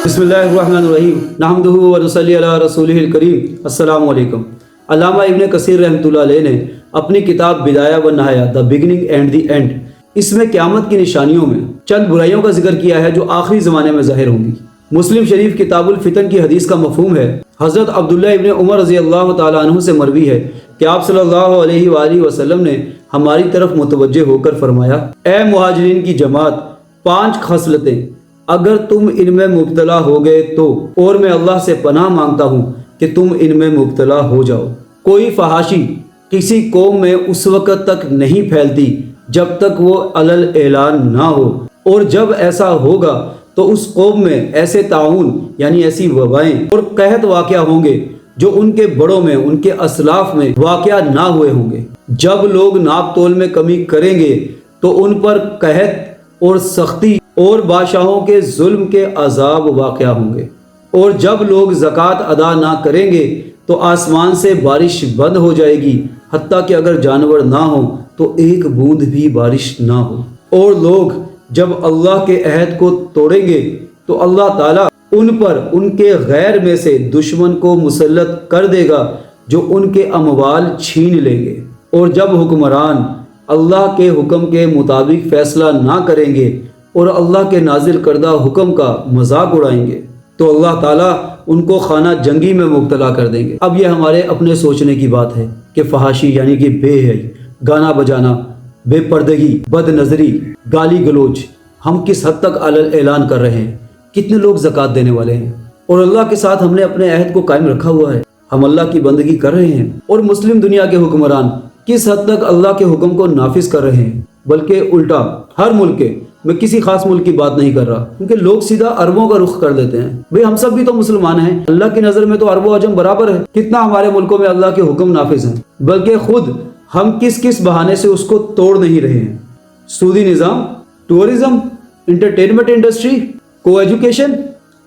بسم اللہ الرحمن الرحیم نحمدہ ونصلی علی رسولہ الکریم۔ السلام علیکم۔ علامہ ابن کثیر رحمۃ اللہ علیہ نے اپنی کتاب بدایہ و نہایہ the beginning and the end, اس میں قیامت کی نشانیوں میں چند برائیوں کا ذکر کیا ہے جو آخری زمانے میں ظاہر ہوں گی۔ مسلم شریف کتاب الفتن کی حدیث کا مفہوم ہے، حضرت عبداللہ ابن عمر رضی اللہ تعالیٰ عنہ سے مروی ہے کہ آپ صلی اللہ علیہ وآلہ وسلم نے ہماری طرف متوجہ ہو کر فرمایا، اے مہاجرین کی جماعت، 5 خصلتیں اگر تم ان میں مبتلا ہو گئے تو، اور میں اللہ سے پناہ مانگتا ہوں کہ تم ان میں مبتلا ہو جاؤ۔ کوئی فحاشی کسی قوم میں اس وقت تک نہیں پھیلتی جب تک وہ علل اعلان نہ ہو، اور جب ایسا ہوگا تو اس قوم میں ایسے طاعون یعنی ایسی وبائیں اور قحط واقع ہوں گے جو ان کے بڑوں میں، ان کے اسلاف میں واقع نہ ہوئے ہوں گے۔ جب لوگ ناپ تول میں کمی کریں گے تو ان پر قحط اور سختی اور بادشاہوں کے ظلم کے عذاب واقع ہوں گے، اور جب لوگ زکوٰۃ ادا نہ کریں گے تو آسمان سے بارش بند ہو جائے گی، حتیٰ کہ اگر جانور نہ ہوں تو ایک بوند بھی بارش نہ ہو، اور لوگ جب اللہ کے عہد کو توڑیں گے تو اللہ تعالیٰ ان پر ان کے غیر میں سے دشمن کو مسلط کر دے گا جو ان کے اموال چھین لیں گے، اور جب حکمران اللہ کے حکم کے مطابق فیصلہ نہ کریں گے اور اللہ کے نازل کردہ حکم کا مذاق اڑائیں گے تو اللہ تعالیٰ ان کو خانہ جنگی میں مبتلا کر دیں گے۔ اب یہ ہمارے اپنے سوچنے کی بات ہے کہ فحاشی یعنی کہ بے حیائی، گانا بجانا، بے پردگی، بد نظری، گالی گلوچ ہم کس حد تک اعلان کر رہے ہیں۔ کتنے لوگ زکوٰۃ دینے والے ہیں اور اللہ کے ساتھ ہم نے اپنے عہد کو قائم رکھا ہوا ہے، ہم اللہ کی بندگی کر رہے ہیں، اور مسلم دنیا کے حکمران کس حد تک اللہ کے حکم کو نافذ کر رہے ہیں، بلکہ الٹا ہر ملک کے، میں کسی خاص ملک کی بات نہیں کر رہا، کیونکہ لوگ سیدھا عربوں کا رخ کر دیتے ہیں۔ بھئی ہم سب بھی تو مسلمان ہیں، اللہ کی نظر میں تو عرب و عجم برابر ہے، کتنا ہمارے ملکوں میں اللہ کے حکم نافذ ہیں، بلکہ خود ہم کس بہانے سے اس کو توڑ نہیں رہے ہیں۔ سودی نظام، ٹورزم، انٹرٹینمنٹ انڈسٹری، کو ایجوکیشن،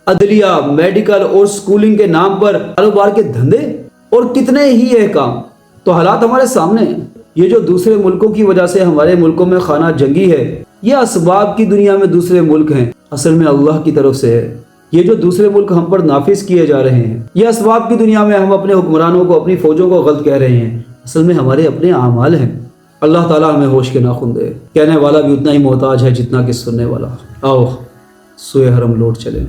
عدلیہ، میڈیکل اور سکولنگ کے نام پر کاروبار کے دھندے اور کتنے ہی احکام، تو حالات ہمارے سامنے ہیں۔ یہ جو دوسرے ملکوں کی وجہ سے ہمارے ملکوں میں خانہ جنگی ہے، یہ اسباب کی دنیا میں دوسرے ملک ہیں، اصل میں اللہ کی طرف سے ہے۔ یہ جو دوسرے ملک ہم پر نافذ کیے جا رہے ہیں، یہ اسباب کی دنیا میں ہم اپنے حکمرانوں کو، اپنی فوجوں کو غلط کہہ رہے ہیں، اصل میں ہمارے اپنے اعمال ہیں۔ اللہ تعالیٰ ہمیں ہوش کے ناخن دے۔ کہنے والا بھی اتنا ہی محتاج ہے جتنا کہ سننے والا۔ آؤ سوئے حرم لوٹ چلیں۔